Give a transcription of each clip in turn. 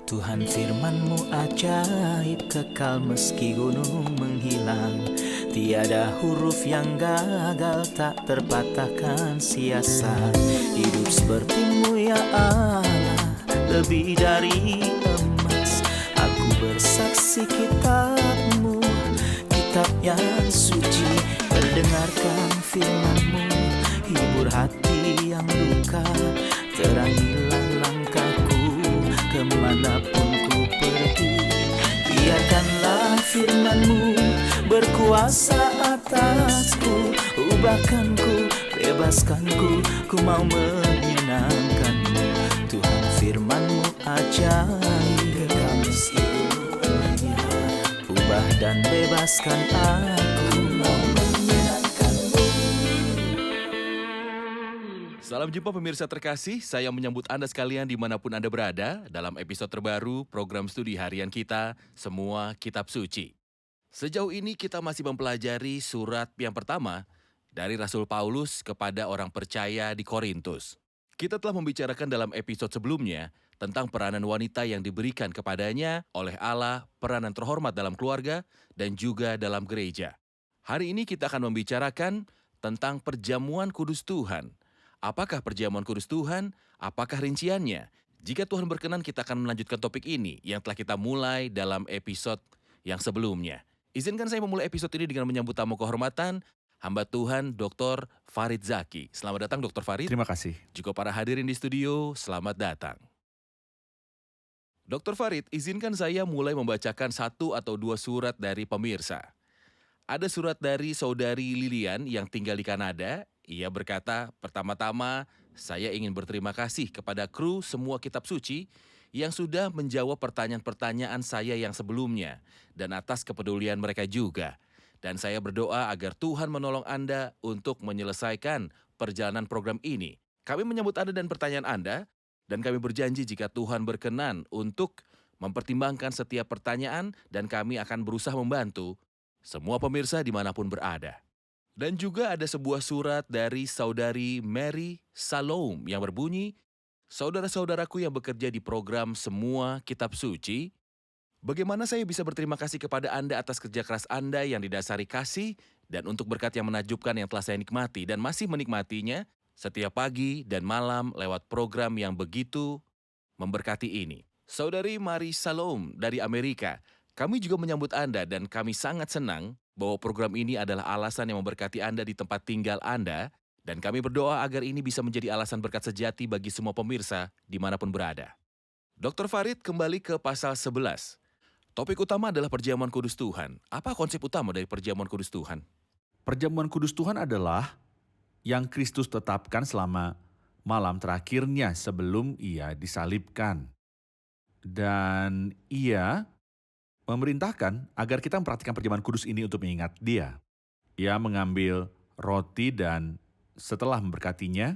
Tuhan firman-Mu ajaib, kekal meski gunung menghilang. Tiada huruf yang gagal, tak terpatahkan sia-sia. Hidup seperti-Mu ya Allah, lebih dari emas. Aku bersaksi kitab-Mu, kitab yang suci. Terdengarkan firman-Mu, hibur hati yang luka. Terangilah langkahku kemanapun ku pergi. Biarkanlah firman-Mu berkuasa atasku. Ubahkanku, bebaskanku, ku mau menyenangkan-Mu. Tuhan firman-Mu ajaib, kekal meski dunia. Ubah dan bebaskan aku, mau menyenangkan-Mu. Salam jumpa pemirsa terkasih, saya menyambut Anda sekalian dimanapun Anda berada dalam episode terbaru program studi harian kita, Semua Kitab Suci. Sejauh ini kita masih mempelajari surat yang pertama dari Rasul Paulus kepada orang percaya di Korintus. Kita telah membicarakan dalam episode sebelumnya tentang peranan wanita yang diberikan kepadanya oleh Allah, peranan terhormat dalam keluarga dan juga dalam gereja. Hari ini kita akan membicarakan tentang perjamuan kudus Tuhan. Apakah perjamuan kudus Tuhan? Apakah rinciannya? Jika Tuhan berkenan, kita akan melanjutkan topik ini yang telah kita mulai dalam episode yang sebelumnya. Izinkan saya memulai episode ini dengan menyambut tamu kehormatan, hamba Tuhan Dr. Farid Zaki. Selamat datang Dr. Farid. Terima kasih. Juga para hadirin di studio, selamat datang. Dr. Farid, izinkan saya mulai membacakan satu atau dua surat dari pemirsa. Ada surat dari saudari Lilian yang tinggal di Kanada. Ia berkata, pertama-tama saya ingin berterima kasih kepada kru Semua Kitab Suci yang sudah menjawab pertanyaan-pertanyaan saya yang sebelumnya dan atas kepedulian mereka juga. Dan saya berdoa agar Tuhan menolong Anda untuk menyelesaikan perjalanan program ini. Kami menyambut Anda dan pertanyaan Anda, dan kami berjanji jika Tuhan berkenan untuk mempertimbangkan setiap pertanyaan dan kami akan berusaha membantu semua pemirsa dimanapun berada. Dan juga ada sebuah surat dari saudari Mary Salom yang berbunyi, saudara-saudaraku yang bekerja di program Semua Kitab Suci, bagaimana saya bisa berterima kasih kepada Anda atas kerja keras Anda yang didasari kasih dan untuk berkat yang menakjubkan yang telah saya nikmati dan masih menikmatinya setiap pagi dan malam lewat program yang begitu memberkati ini. Saudari Mary Salom dari Amerika, kami juga menyambut Anda dan kami sangat senang bahwa program ini adalah alasan yang memberkati Anda di tempat tinggal Anda, dan kami berdoa agar ini bisa menjadi alasan berkat sejati bagi semua pemirsa dimanapun berada. Dr. Farid, kembali ke pasal 11. Topik utama adalah perjamuan kudus Tuhan. Apa konsep utama dari perjamuan kudus Tuhan? Perjamuan kudus Tuhan adalah yang Kristus tetapkan selama malam terakhirnya sebelum ia disalibkan. Dan ia memerintahkan agar kita mempraktikkan perjamuan kudus ini untuk mengingat dia. Ia mengambil roti dan setelah memberkatinya,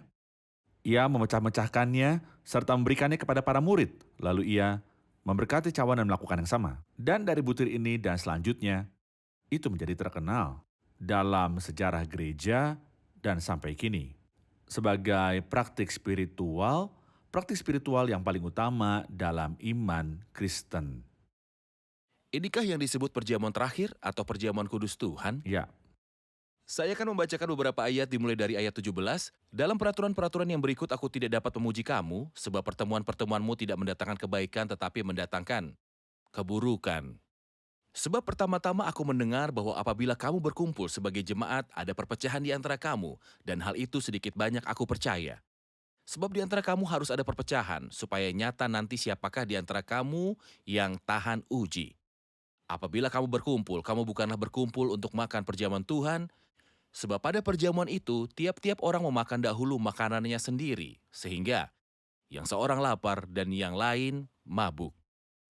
ia memecah-mecahkannya serta memberikannya kepada para murid. Lalu ia memberkati cawan dan melakukan yang sama. Dan dari butir ini dan selanjutnya, itu menjadi terkenal dalam sejarah gereja dan sampai kini. Sebagai praktik spiritual yang paling utama dalam iman Kristen. Inikah yang disebut perjamuan terakhir atau perjamuan kudus Tuhan? Ya, Saya akan membacakan beberapa ayat dimulai dari ayat 17. Dalam peraturan-peraturan yang berikut aku tidak dapat memuji kamu, sebab pertemuan-pertemuanmu tidak mendatangkan kebaikan tetapi mendatangkan keburukan. Sebab pertama-tama aku mendengar bahwa apabila kamu berkumpul sebagai jemaat, ada perpecahan di antara kamu, dan hal itu sedikit banyak aku percaya. Sebab di antara kamu harus ada perpecahan, supaya nyata nanti siapakah di antara kamu yang tahan uji. Apabila kamu berkumpul, kamu bukanlah berkumpul untuk makan perjamuan Tuhan, sebab pada perjamuan itu, tiap-tiap orang memakan dahulu makanannya sendiri, sehingga yang seorang lapar dan yang lain mabuk.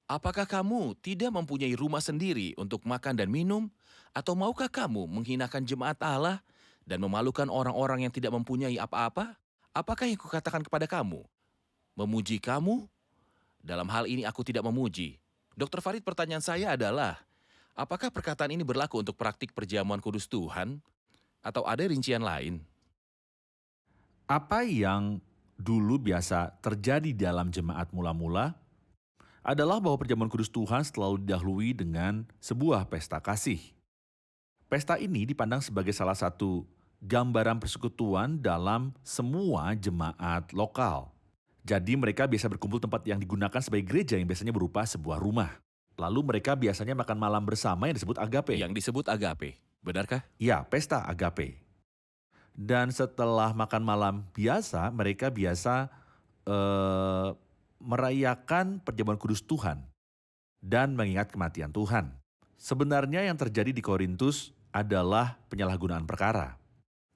Apakah kamu tidak mempunyai rumah sendiri untuk makan dan minum? Atau maukah kamu menghinakan jemaat Allah dan memalukan orang-orang yang tidak mempunyai apa-apa? Apakah yang kukatakan kepada kamu? Memuji kamu? Dalam hal ini aku tidak memuji. Dr. Farid, pertanyaan saya adalah, apakah perkataan ini berlaku untuk praktik perjamuan kudus Tuhan? Atau ada rincian lain? apa yang dulu biasa terjadi dalam jemaat mula-mula adalah bahwa perjamuan kudus Tuhan selalu didahului dengan sebuah pesta kasih. Pesta ini dipandang sebagai salah satu gambaran persekutuan dalam semua jemaat lokal. Jadi mereka biasa berkumpul tempat yang digunakan sebagai gereja yang biasanya berupa sebuah rumah. Lalu mereka biasanya makan malam bersama yang disebut agape. Yang disebut agape, benarkah? Ya, pesta agape. Dan setelah makan malam biasa, mereka biasa merayakan perjamuan kudus Tuhan dan mengingat kematian Tuhan. Sebenarnya yang terjadi di Korintus adalah penyalahgunaan perkara.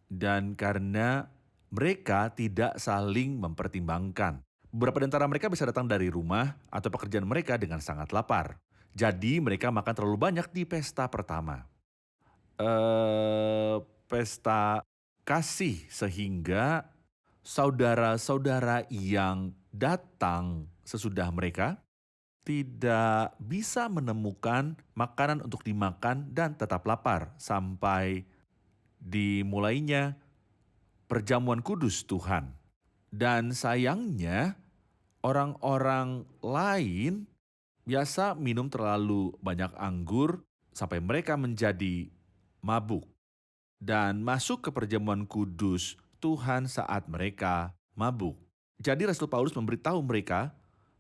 Dan karena mereka tidak saling mempertimbangkan. Beberapa di antara mereka bisa datang dari rumah atau pekerjaan mereka dengan sangat lapar. Jadi mereka makan terlalu banyak di pesta pertama. Pesta kasih sehingga saudara-saudara yang datang sesudah mereka tidak bisa menemukan makanan untuk dimakan dan tetap lapar sampai dimulainya perjamuan kudus Tuhan. Dan sayangnya orang-orang lain biasa minum terlalu banyak anggur sampai mereka menjadi mabuk dan masuk ke perjamuan kudus Tuhan saat mereka mabuk. Jadi Rasul Paulus memberitahu mereka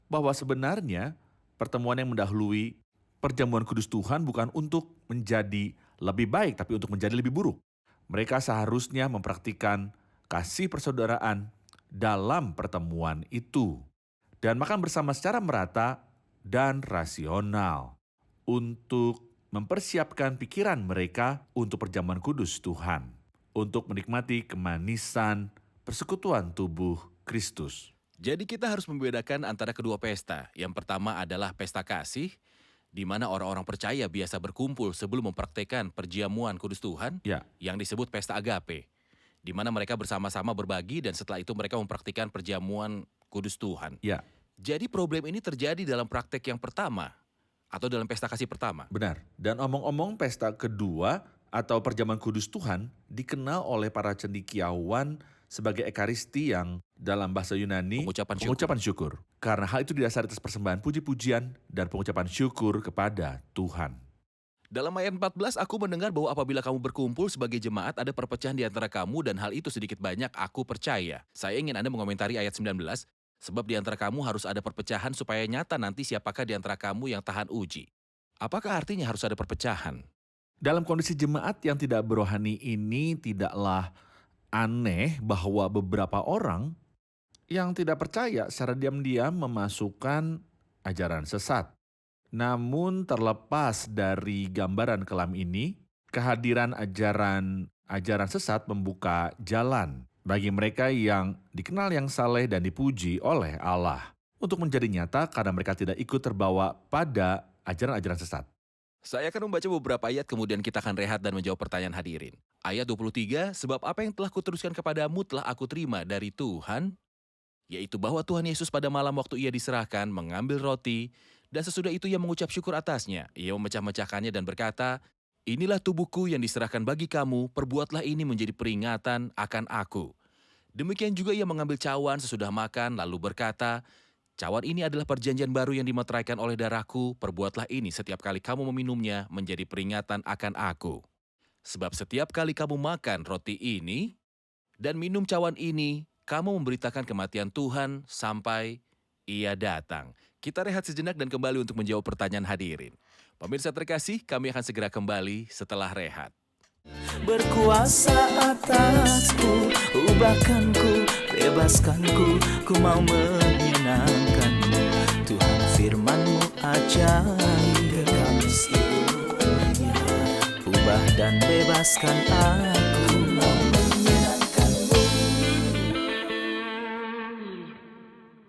bahwa sebenarnya pertemuan yang mendahului perjamuan kudus Tuhan bukan untuk menjadi lebih baik, tapi untuk menjadi lebih buruk. Mereka seharusnya mempraktikkan kasih persaudaraan dalam pertemuan itu dan makan bersama secara merata dan rasional untuk mempersiapkan pikiran mereka untuk perjamuan kudus Tuhan, untuk menikmati kemanisan persekutuan tubuh Kristus. Jadi kita harus membedakan antara kedua pesta. Yang pertama adalah pesta kasih, di mana orang-orang percaya biasa berkumpul sebelum mempraktekkan perjamuan kudus Tuhan, Ya, yang disebut pesta agape, di mana mereka bersama-sama berbagi dan setelah itu mereka mempraktikkan perjamuan kudus Tuhan. ya, Jadi problem ini terjadi dalam praktek yang pertama atau dalam pesta kasih pertama. benar. Dan omong-omong pesta kedua atau perjamuan kudus Tuhan dikenal oleh para cendekiawan sebagai ekaristi yang dalam bahasa Yunani Pengucapan syukur. Karena hal itu didasari atas persembahan puji-pujian dan pengucapan syukur kepada Tuhan. Dalam ayat 14, aku mendengar bahwa apabila kamu berkumpul sebagai jemaat, ada perpecahan di antara kamu dan hal itu sedikit banyak aku percaya. Saya ingin Anda mengomentari ayat 19, sebab di antara kamu harus ada perpecahan supaya nyata nanti siapakah di antara kamu yang tahan uji. Apakah artinya harus ada perpecahan? Dalam kondisi jemaat yang tidak berohani ini tidaklah aneh bahwa beberapa orang yang tidak percaya secara diam-diam memasukkan ajaran sesat. Namun terlepas dari gambaran kelam ini, kehadiran ajaran sesat membuka jalan bagi mereka yang dikenal yang saleh dan dipuji oleh Allah untuk menjadi nyata karena mereka tidak ikut terbawa pada ajaran-ajaran sesat. Saya akan membaca beberapa ayat kemudian kita akan rehat dan menjawab pertanyaan hadirin. Ayat 23, sebab apa yang telah kuteruskan kepadamu telah aku terima dari Tuhan, yaitu bahwa Tuhan Yesus pada malam waktu ia diserahkan mengambil roti, dan sesudah itu ia mengucap syukur atasnya. Ia memecah-mecahkannya dan berkata, inilah tubuhku yang diserahkan bagi kamu, perbuatlah ini menjadi peringatan akan aku. Demikian juga ia mengambil cawan sesudah makan, lalu berkata, cawan ini adalah perjanjian baru yang dimeteraikan oleh darahku, perbuatlah ini setiap kali kamu meminumnya menjadi peringatan akan aku. Sebab setiap kali kamu makan roti ini dan minum cawan ini, kamu memberitakan kematian Tuhan sampai ia datang. Kita rehat sejenak dan kembali untuk menjawab pertanyaan hadirin. Pemirsa terkasih, kami akan segera kembali setelah rehat. Berkuasa atasku, ubahkanku, bebaskanku, ku mau menyenangkanmu. Tuhan firman-Mu ajaib, kekal meskipun ubah dan bebaskan aku, mau menyenangkanmu.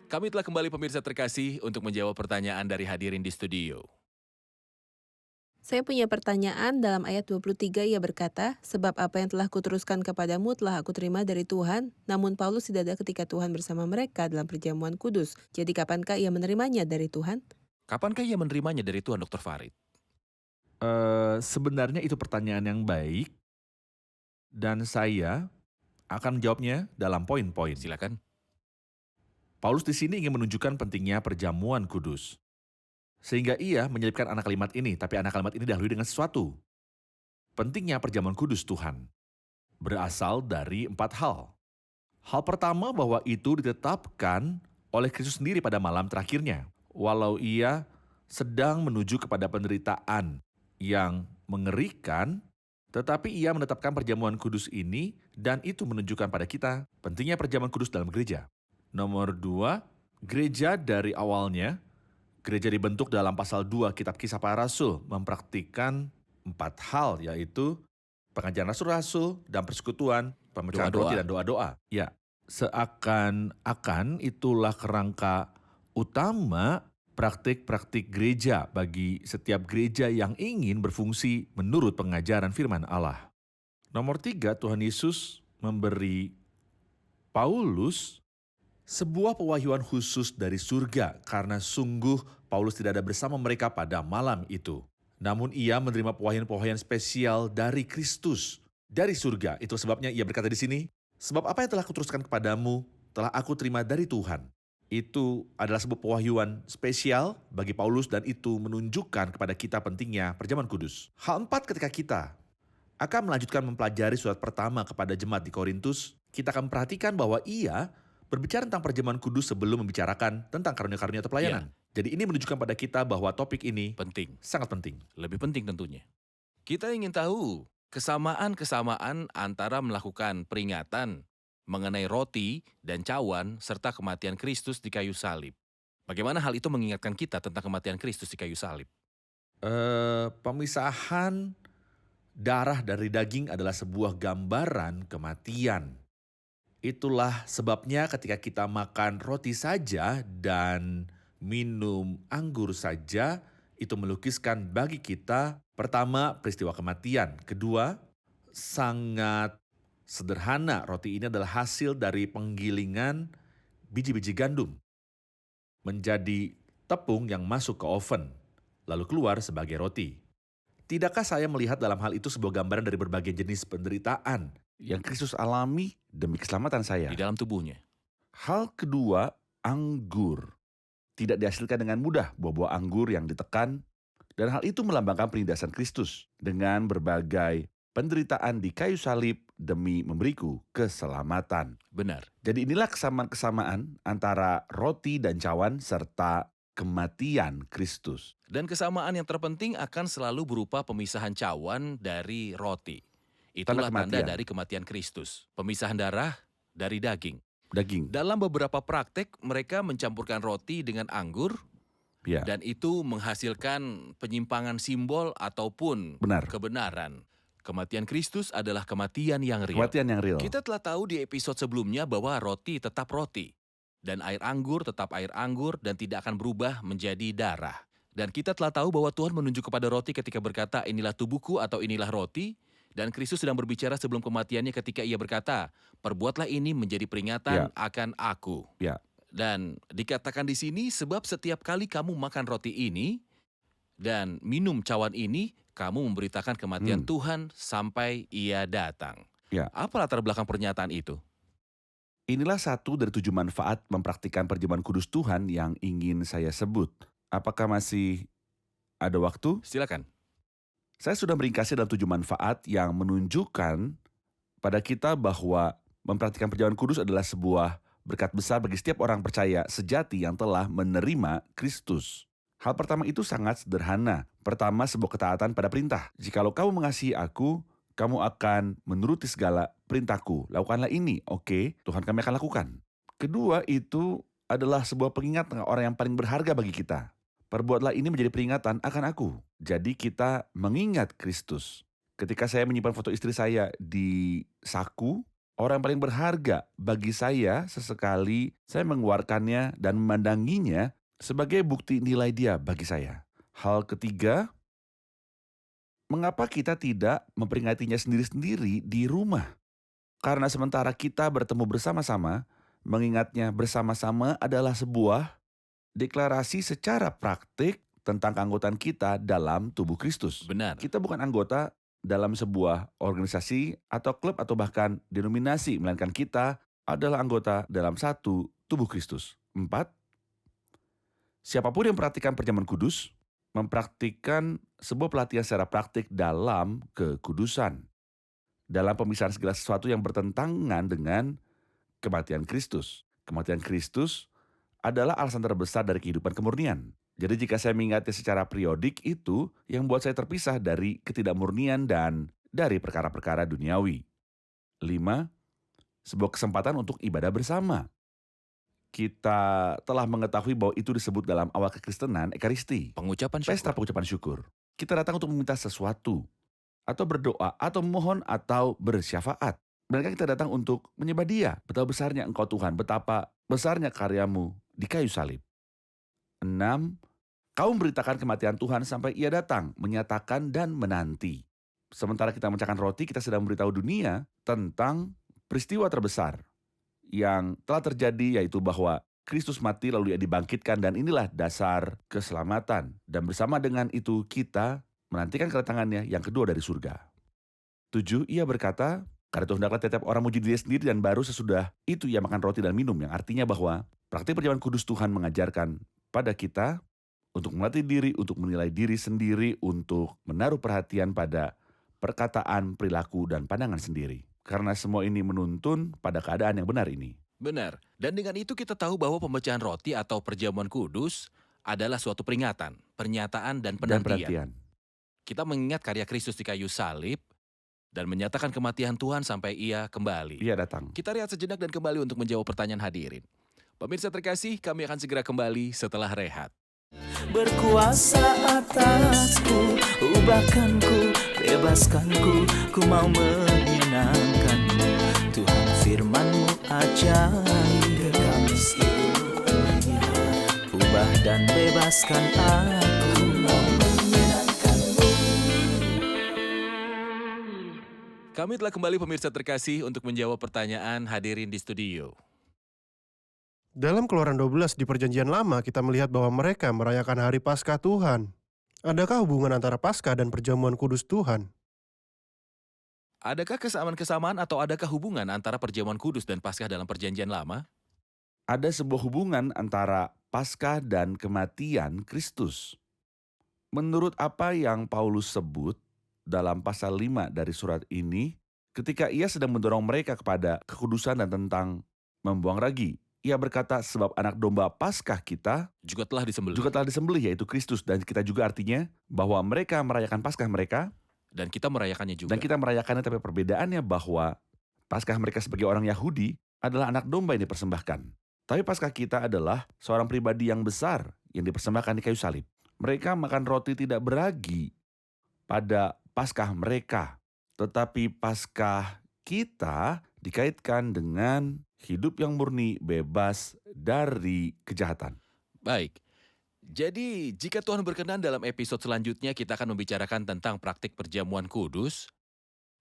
Kami telah kembali pemirsa terkasih untuk menjawab pertanyaan dari hadirin di studio. Saya punya pertanyaan dalam ayat 23 ia berkata, sebab apa yang telah kuteruskan kepadamu telah aku terima dari Tuhan, namun Paulus tidak ada ketika Tuhan bersama mereka dalam perjamuan kudus. Jadi kapankah ia menerimanya dari Tuhan? Kapankah ia menerimanya dari Tuhan, Dr. Farid? Sebenarnya itu pertanyaan yang baik dan saya akan menjawabnya dalam poin-poin. Silakan. Paulus di sini ingin menunjukkan pentingnya perjamuan kudus. Sehingga ia menyelipkan anak kalimat ini, tapi anak kalimat ini didahului dengan sesuatu. Pentingnya perjamuan kudus Tuhan berasal dari 4 hal. Hal pertama bahwa itu ditetapkan oleh Kristus sendiri pada malam terakhirnya. Walau ia sedang menuju kepada penderitaan yang mengerikan, tetapi ia menetapkan perjamuan kudus ini dan itu menunjukkan pada kita pentingnya perjamuan kudus dalam gereja. Nomor 2, gereja dari awalnya, gereja dibentuk dalam pasal 2 Kitab Kisah Para Rasul mempraktikkan 4 hal, yaitu pengajaran rasul-rasul dan persekutuan, pemecahan Doa-doa. roti dan doa-doa. Ya, seakan-akan itulah kerangka utama praktik-praktik gereja bagi setiap gereja yang ingin berfungsi menurut pengajaran firman Allah. Nomor 3, Tuhan Yesus memberi Paulus sebuah pewahyuan khusus dari surga karena sungguh Paulus tidak ada bersama mereka pada malam itu. Namun ia menerima pewahyuan-pewahyuan spesial dari Kristus, dari surga. Itu sebabnya ia berkata di sini, sebab apa yang telah kuteruskan kepadamu, telah aku terima dari Tuhan. Itu adalah sebuah pewahyuan spesial bagi Paulus dan itu menunjukkan kepada kita pentingnya perjamuan kudus. Hal 4, ketika kita akan melanjutkan mempelajari surat pertama kepada jemaat di Korintus, kita akan perhatikan bahwa ia berbicara tentang perjamuan kudus sebelum membicarakan tentang karunia-karunia atau pelayanan. Jadi ini menunjukkan pada kita bahwa topik ini Penting, sangat penting. lebih penting tentunya. Kita ingin tahu kesamaan-kesamaan antara melakukan peringatan mengenai roti dan cawan serta kematian Kristus di kayu salib. Bagaimana hal itu mengingatkan kita tentang kematian Kristus di kayu salib? Pemisahan darah dari daging adalah sebuah gambaran kematian. Itulah sebabnya ketika kita makan roti saja dan minum anggur saja, itu melukiskan bagi kita, pertama, peristiwa kematian. Kedua, sangat sederhana, roti ini adalah hasil dari penggilingan biji-biji gandum menjadi tepung yang masuk ke oven, lalu keluar sebagai roti. Tidakkah saya melihat dalam hal itu sebuah gambaran dari berbagai jenis penderitaan yang Kristus alami demi keselamatan saya. Di dalam tubuhnya. Hal kedua, anggur. Tidak dihasilkan dengan mudah buah-buah anggur yang ditekan, dan hal itu melambangkan penindasan Kristus dengan berbagai penderitaan di kayu salib demi memberiku keselamatan. Benar. Jadi inilah kesamaan-kesamaan antara roti dan cawan serta kematian Kristus. Dan kesamaan yang terpenting akan selalu berupa pemisahan cawan dari roti. Itulah Tanda tanda kematian. dari kematian Kristus. Pemisahan darah dari daging. Daging. Dalam beberapa praktek, mereka mencampurkan roti dengan anggur, Ya, dan itu menghasilkan penyimpangan simbol ataupun benar. kebenaran. Kematian Kristus adalah kematian yang real. Kematian yang real. Kita telah tahu di episode sebelumnya bahwa roti tetap roti. Dan air anggur tetap air anggur dan tidak akan berubah menjadi darah. Dan kita telah tahu bahwa Tuhan menunjuk kepada roti ketika berkata, inilah tubuhku atau inilah roti. Dan Kristus sedang berbicara sebelum kematiannya ketika ia berkata, perbuatlah ini menjadi peringatan akan aku. Ya. Dan dikatakan di sini, sebab setiap kali kamu makan roti ini dan minum cawan ini, kamu memberitakan kematian Tuhan sampai ia datang. Ya. Apa latar belakang pernyataan itu? Inilah satu dari 7 manfaat mempraktikkan perjamuan kudus Tuhan yang ingin saya sebut. Apakah masih ada waktu? Silakan. Saya sudah meringkasnya dalam 7 manfaat yang menunjukkan pada kita bahwa mempraktikkan perjamuan kudus adalah sebuah berkat besar bagi setiap orang percaya sejati yang telah menerima Kristus. Hal pertama itu sangat sederhana. Pertama, sebuah ketaatan pada perintah. Jikalau kamu mengasihi aku, kamu akan menuruti segala perintahku. Lakukanlah ini, oke, Tuhan kami akan lakukan. Kedua, itu adalah sebuah pengingat tentang orang yang paling berharga bagi kita. Perbuatlah ini menjadi peringatan akan aku. Jadi kita mengingat Kristus. Ketika saya menyimpan foto istri saya di saku, orang yang paling berharga bagi saya sesekali saya mengeluarkannya dan memandanginya sebagai bukti nilai dia bagi saya. Hal ketiga, mengapa kita tidak memperingatinya sendiri-sendiri di rumah? Karena sementara kita bertemu bersama-sama, mengingatnya bersama-sama adalah sebuah deklarasi secara praktik tentang keanggotaan kita dalam tubuh Kristus. Benar. Kita bukan anggota dalam sebuah organisasi atau klub atau bahkan denominasi, melainkan kita adalah anggota dalam satu tubuh Kristus. 4, siapapun yang memperhatikan perjamuan kudus mempraktikkan sebuah pelatihan secara praktik dalam kekudusan. Dalam pemisahan segala sesuatu yang bertentangan dengan kematian Kristus. Kematian Kristus adalah alasan terbesar dari kehidupan kemurnian. Jadi jika saya mengingatnya secara periodik, itu yang membuat saya terpisah dari ketidakmurnian dan dari perkara-perkara duniawi. 5. Sebuah kesempatan untuk ibadah bersama. Kita telah mengetahui bahwa itu disebut dalam awal kekristenan Ekaristi, Pengucapan pesta syukur. pengucapan syukur. Kita datang untuk meminta sesuatu, atau berdoa, atau memohon, atau bersyafaat. Mereka kita datang untuk menyembah Dia. Betapa besarnya Engkau Tuhan, betapa besarnya karyamu di kayu salib. 6. Kau memberitakan kematian Tuhan sampai Ia datang, menyatakan dan menanti. Sementara kita memecahkan roti, kita sedang memberitahu dunia tentang peristiwa terbesar yang telah terjadi, yaitu bahwa Kristus mati lalu Ia dibangkitkan, dan inilah dasar keselamatan. Dan bersama dengan itu kita menantikan kedatangannya yang kedua dari surga. 7. Ia berkata, karena itu hendaklah tiap orang muji diri sendiri, dan baru sesudah itu ia makan roti dan minum, yang artinya bahwa praktik perjamuan kudus Tuhan mengajarkan pada kita untuk melatih diri, untuk menilai diri sendiri, untuk menaruh perhatian pada perkataan, perilaku, dan pandangan sendiri. Karena semua ini menuntun pada keadaan yang benar ini. Benar. Dan dengan itu kita tahu bahwa pemecahan roti atau perjamuan kudus adalah suatu peringatan, pernyataan, dan Dan penantian. perhatian. Kita mengingat karya Kristus di kayu salib dan menyatakan kematian Tuhan sampai Ia kembali. Ia datang. Kita rehat sejenak dan kembali untuk menjawab pertanyaan hadirin. Pemirsa terkasih, kami akan segera kembali setelah rehat. Berkuasa atasku, ubahkanku, bebaskanku, ku mau menyenangkanmu. Tuhan firman-Mu ajaib, kami seluruhnya. Ubah dan bebaskan aku, mau menyenangkanmu. Kami telah kembali pemirsa terkasih untuk menjawab pertanyaan hadirin di studio. Dalam Keluaran 12 di Perjanjian Lama, kita melihat bahwa mereka merayakan Hari Paskah Tuhan. Adakah hubungan antara Paskah dan perjamuan kudus Tuhan? Adakah kesamaan-kesamaan atau adakah hubungan antara perjamuan kudus dan Paskah dalam Perjanjian Lama? Ada sebuah hubungan antara Paskah dan kematian Kristus. Menurut apa yang Paulus sebut dalam pasal 5 dari surat ini, ketika ia sedang mendorong mereka kepada kekudusan dan tentang membuang ragi, ia berkata, sebab anak domba Paskah kita Juga telah disembelih. juga telah disembelih, yaitu Kristus. Dan kita juga artinya bahwa mereka merayakan Paskah mereka, Dan kita merayakannya juga. dan kita merayakannya, tapi perbedaannya bahwa Paskah mereka sebagai orang Yahudi adalah anak domba yang dipersembahkan. Tapi Paskah kita adalah seorang pribadi yang besar yang dipersembahkan di kayu salib. Mereka makan roti tidak beragi pada Paskah mereka, tetapi Paskah kita dikaitkan dengan hidup yang murni, bebas dari kejahatan. Baik. Jadi, jika Tuhan berkenan dalam episode selanjutnya kita akan membicarakan tentang praktik perjamuan kudus,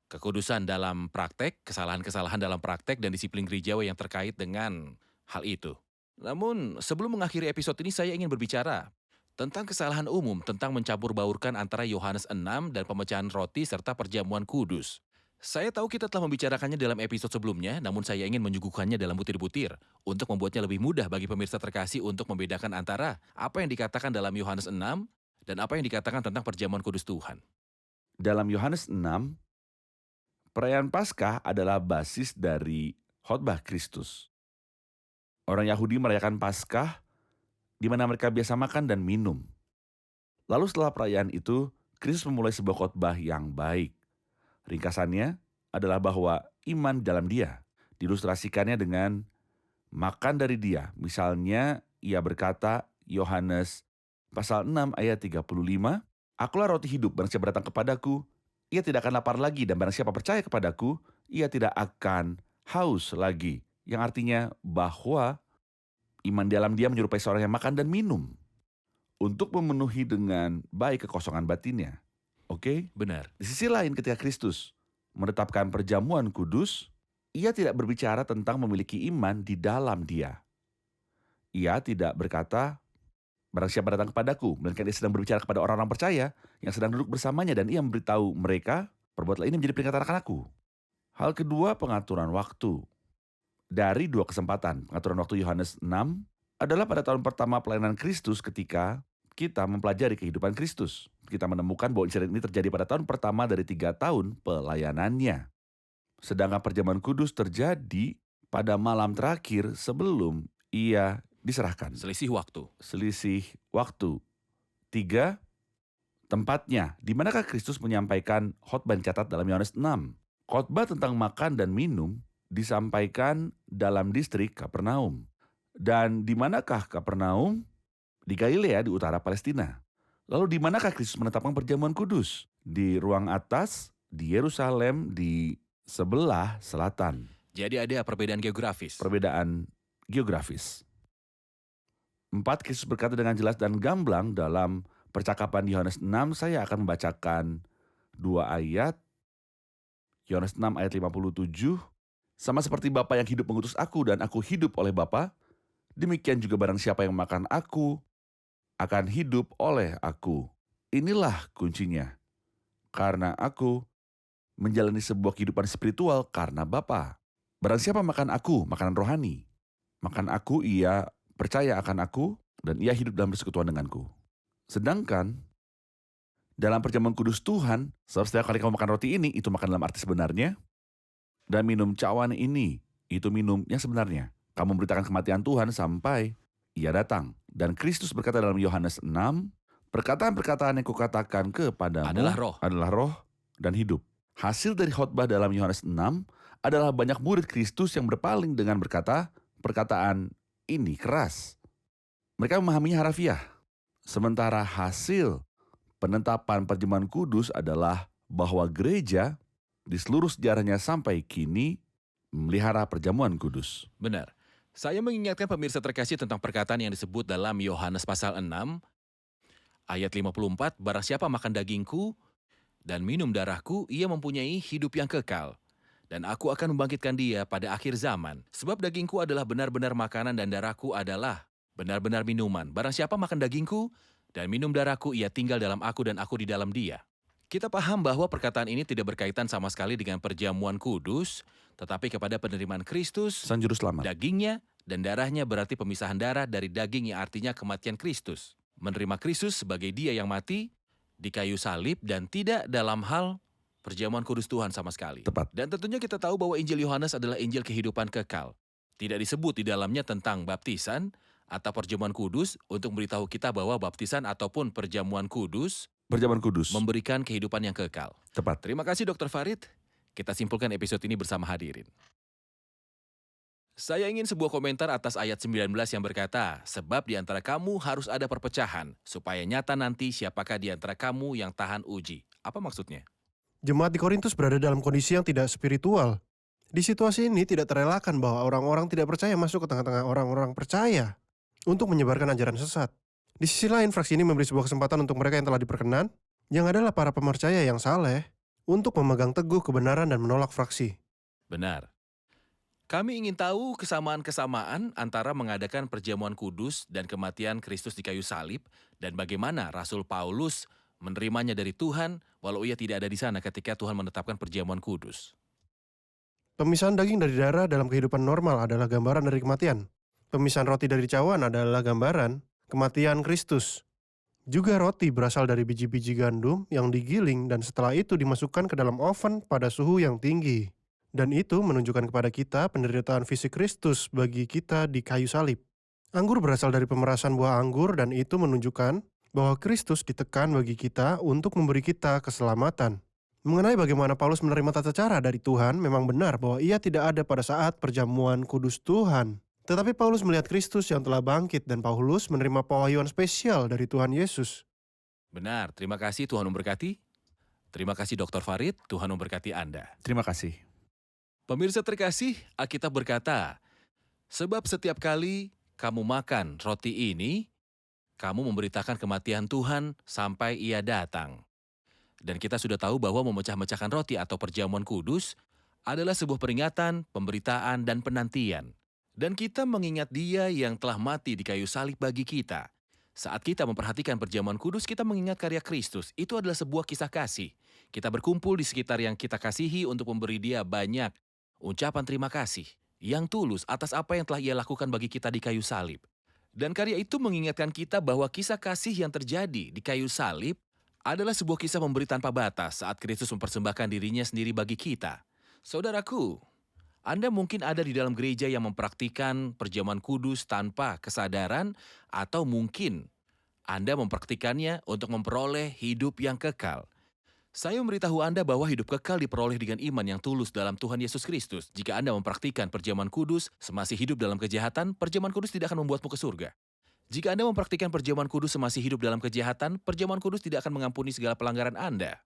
kekudusan dalam praktek, kesalahan-kesalahan dalam praktek, dan disiplin gerejawi yang terkait dengan hal itu. Namun, sebelum mengakhiri episode ini saya ingin berbicara tentang kesalahan umum tentang mencampur baurkan antara Yohanes 6 dan pemecahan roti serta perjamuan kudus. Saya tahu kita telah membicarakannya dalam episode sebelumnya, namun saya ingin menyuguhkannya dalam butir-butir untuk membuatnya lebih mudah bagi pemirsa terkasih untuk membedakan antara apa yang dikatakan dalam Yohanes 6 dan apa yang dikatakan tentang perjamuan kudus Tuhan. Dalam Yohanes 6, perayaan Paskah adalah basis dari khotbah Kristus. Orang Yahudi merayakan Paskah di mana mereka biasa makan dan minum. Lalu setelah perayaan itu, Kristus memulai sebuah khotbah yang baik. Ringkasannya adalah bahwa iman dalam Dia diilustrasikannya dengan makan dari Dia. Misalnya ia berkata, Yohanes pasal 6 ayat 35, Akulah roti hidup, barang siapa datang kepadaku, ia tidak akan lapar lagi, dan barang siapa percaya kepadaku, ia tidak akan haus lagi. Yang artinya bahwa iman dalam Dia menyerupai seorang yang makan dan minum untuk memenuhi dengan baik kekosongan batinnya. Oke? Benar. Di sisi lain, ketika Kristus menetapkan perjamuan kudus, ia tidak berbicara tentang memiliki iman di dalam Dia. Ia tidak berkata, barang siapa datang kepadaku, melainkan ia sedang berbicara kepada orang-orang percaya yang sedang duduk bersamanya, dan ia memberitahu mereka, perbuatlah ini menjadi peringatan akan aku. Hal kedua, pengaturan waktu. Dari dua kesempatan, pengaturan waktu Yohanes 6 adalah pada tahun pertama pelayanan Kristus ketika kita mempelajari kehidupan Kristus. Kita menemukan bahwa insiden ini terjadi pada tahun pertama dari 3 tahun pelayanannya. Sedangkan perjamuan kudus terjadi pada malam terakhir sebelum ia diserahkan. Selisih waktu. Selisih waktu. 3. Tempatnya. Di manakah Kristus menyampaikan khotbah yang dicatat dalam Yohanes 6? Khotbah tentang makan dan minum disampaikan dalam distrik Kapernaum. Dan di manakah Kapernaum? Di Galilea di utara Palestina. Lalu di manakah Kristus menetapkan perjamuan kudus? Di ruang atas, di Yerusalem, di sebelah selatan. Jadi ada perbedaan geografis. Perbedaan geografis. 4. Kristus berkata dengan jelas dan gamblang dalam percakapan di Yohanes 6. Saya akan membacakan 2 ayat. Yohanes 6 ayat 57. Sama seperti Bapa yang hidup mengutus aku dan aku hidup oleh Bapa, demikian juga barang siapa yang makan aku akan hidup oleh aku. Inilah kuncinya. Karena aku menjalani sebuah kehidupan spiritual karena Bapa. Barang siapa makan aku, makanan rohani. Makan aku, ia percaya akan aku, dan ia hidup dalam persekutuan denganku. Sedangkan, dalam perjamuan kudus Tuhan, sebab setiap kali kamu makan roti ini, itu makan dalam arti sebenarnya. Dan minum cawan ini, itu minum yang sebenarnya. Kamu memberitakan kematian Tuhan sampai ia datang. Dan Kristus berkata dalam Yohanes 6, perkataan-perkataan yang kukatakan kepadamu Adalah roh. dan hidup. Hasil dari khotbah dalam Yohanes 6 adalah banyak murid Kristus yang berpaling dengan berkata, perkataan ini keras. Mereka memahaminya harafiah. Sementara hasil penetapan perjamuan kudus adalah bahwa gereja di seluruh sejarahnya sampai kini memelihara perjamuan kudus. Benar. Saya mengingatkan pemirsa terkasih tentang perkataan yang disebut dalam Yohanes pasal 6, ayat 54, barang siapa makan dagingku dan minum darahku, ia mempunyai hidup yang kekal. Dan aku akan membangkitkan dia pada akhir zaman. Sebab dagingku adalah benar-benar makanan dan darahku adalah benar-benar minuman. Barang siapa makan dagingku dan minum darahku, ia tinggal dalam aku dan aku di dalam dia. Kita paham bahwa perkataan ini tidak berkaitan sama sekali dengan perjamuan kudus, tetapi kepada penerimaan Kristus, Sang Juru Selamat. dagingnya dan darahnya berarti pemisahan darah dari daging yang artinya kematian Kristus. Menerima Kristus sebagai dia yang mati di kayu salib dan tidak dalam hal perjamuan kudus Tuhan sama sekali. Tepat. Dan tentunya kita tahu bahwa Injil Yohanes adalah Injil kehidupan kekal. Tidak disebut di dalamnya tentang baptisan atau perjamuan kudus untuk memberitahu kita bahwa baptisan ataupun perjamuan kudus Perjamuan kudus. memberikan kehidupan yang kekal. Tepat. Terima kasih Dr. Farid. Kita simpulkan episode ini bersama hadirin. Saya ingin sebuah komentar atas ayat 19 yang berkata, sebab di antara kamu harus ada perpecahan, supaya nyata nanti siapakah di antara kamu yang tahan uji. Apa maksudnya? Jemaat di Korintus berada dalam kondisi yang tidak spiritual. Di situasi ini tidak terelakkan bahwa orang-orang tidak percaya masuk ke tengah-tengah orang-orang percaya untuk menyebarkan ajaran sesat. Di sisi lain, fraksi ini memberi sebuah kesempatan untuk mereka yang telah diperkenan, yang adalah para pemercaya yang saleh, untuk memegang teguh kebenaran dan menolak fraksi. Benar. Kami ingin tahu kesamaan-kesamaan antara mengadakan perjamuan kudus dan kematian Kristus di kayu salib, dan bagaimana Rasul Paulus menerimanya dari Tuhan, walau ia tidak ada di sana ketika Tuhan menetapkan perjamuan kudus. Pemisahan daging dari darah dalam kehidupan normal adalah gambaran dari kematian. Pemisahan roti dari cawan adalah gambaran kematian Kristus. Juga roti berasal dari biji-biji gandum yang digiling dan setelah itu dimasukkan ke dalam oven pada suhu yang tinggi. Dan itu menunjukkan kepada kita penderitaan fisik Kristus bagi kita di kayu salib. Anggur berasal dari pemerasan buah anggur dan itu menunjukkan bahwa Kristus ditekan bagi kita untuk memberi kita keselamatan. Mengenai bagaimana Paulus menerima tata cara dari Tuhan, memang benar bahwa ia tidak ada pada saat perjamuan kudus Tuhan. Tetapi Paulus melihat Kristus yang telah bangkit dan Paulus menerima pewahyuan spesial dari Tuhan Yesus. Benar, terima kasih Tuhan memberkati. Terima kasih Dr. Farid, Tuhan memberkati Anda. Terima kasih. Pemirsa terkasih, Alkitab berkata, sebab setiap kali kamu makan roti ini, kamu memberitakan kematian Tuhan sampai ia datang. Dan kita sudah tahu bahwa memecah-mecahkan roti atau perjamuan kudus adalah sebuah peringatan, pemberitaan, dan penantian. Dan kita mengingat dia yang telah mati di kayu salib bagi kita. Saat kita memperhatikan perjamuan kudus, kita mengingat karya Kristus. Itu adalah sebuah kisah kasih. Kita berkumpul di sekitar yang kita kasihi untuk memberi dia banyak ucapan terima kasih yang tulus atas apa yang telah ia lakukan bagi kita di kayu salib. Dan karya itu mengingatkan kita bahwa kisah kasih yang terjadi di kayu salib adalah sebuah kisah memberi tanpa batas saat Kristus mempersembahkan dirinya sendiri bagi kita. Saudaraku, Anda mungkin ada di dalam gereja yang mempraktikkan perjamuan kudus tanpa kesadaran, atau mungkin Anda mempraktikannya untuk memperoleh hidup yang kekal. Saya memberitahu Anda bahwa hidup kekal diperoleh dengan iman yang tulus dalam Tuhan Yesus Kristus. Jika Anda mempraktikkan perjamuan kudus semasih hidup dalam kejahatan, perjamuan kudus tidak akan membuatmu ke surga. Jika Anda mempraktikkan perjamuan kudus semasih hidup dalam kejahatan, perjamuan kudus tidak akan mengampuni segala pelanggaran Anda.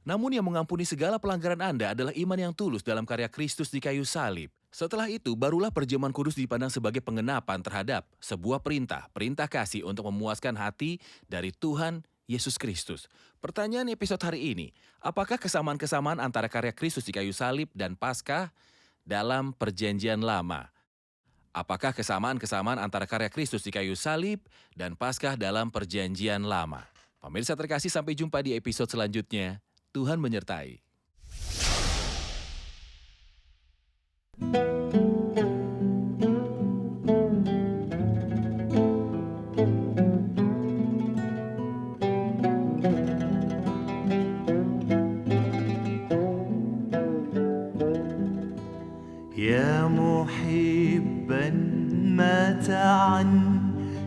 Namun yang mengampuni segala pelanggaran Anda adalah iman yang tulus dalam karya Kristus di kayu salib. Setelah itu, barulah perjamuan kudus dipandang sebagai pengenapan terhadap sebuah perintah kasih untuk memuaskan hati dari Tuhan Yesus Kristus. Pertanyaan episode hari ini, apakah kesamaan-kesamaan antara karya Kristus di kayu salib dan Paskah dalam Perjanjian Lama? Apakah kesamaan-kesamaan antara karya Kristus di kayu salib dan Paskah dalam Perjanjian Lama? Pemirsa terkasih, sampai jumpa di episode selanjutnya. Tuhan menyertai. يا محبا مات عن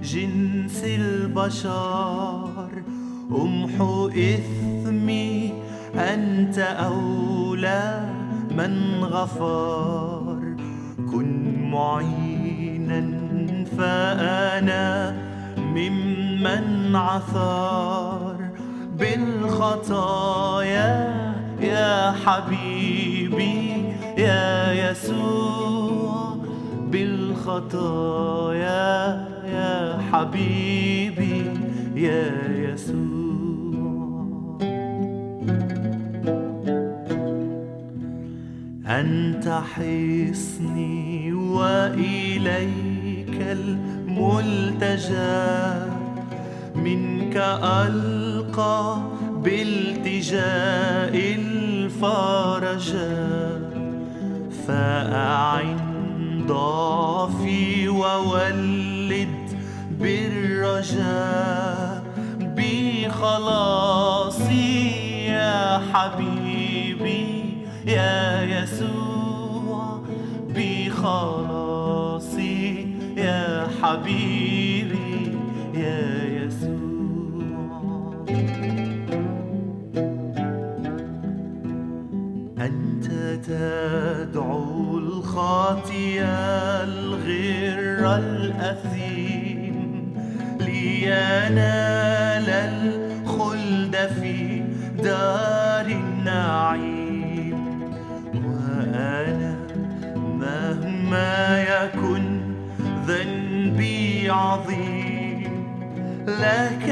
جنس البشر امحو إثمي أنت أولى من غفر كن معينا فأنا ممن عثر بالخطايا يا حبيبي يا يسوع بالخطايا يا حبيبي يا يسوع أنت حصني وإليك الملتجى منك ألقى بالتجاء الفرجا فأعن ضعفي وولد بالرجاء بخلاصي يا حبيبي يا يسوع بخلاصي يا حبيبي يا يسوع أنت تدعو الخاطي الغر الأثيم لينال الخلد في دار النعيم وأنا مهما يكن ذنبي عظيم لك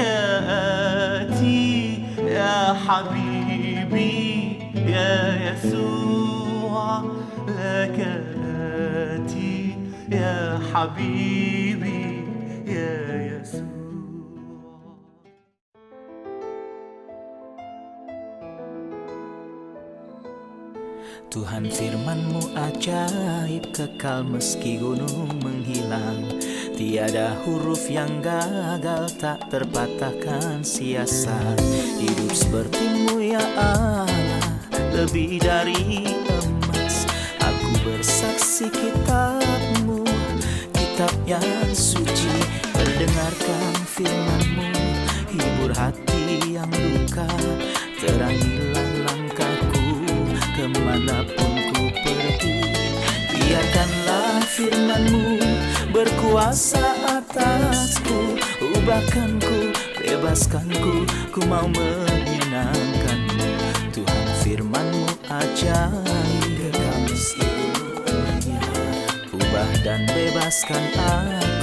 آتي يا حبيبي يا يسوع لك آتي يا حبيبي يا يسوع Tuhan, firman-Mu ajaib, kekal meski gunung menghilang. Tiada huruf yang gagal, tak terpatahkan siasat. Hidup seperti-Mu ya Allah, lebih dari emas. Aku bersaksi kitab-Mu, kitab yang suci. Terdengarkan firman-Mu, hibur hati yang luka. Terangilah langkahku kemanapun ku pergi. Biarkanlah firman-Mu berkuasa atasku. Ubahkanku, bebaskanku, ku mau menyenangkan-Mu. Tuhan, firman-Mu ajaib, kekal meski gunung. Ubah dan bebaskan aku.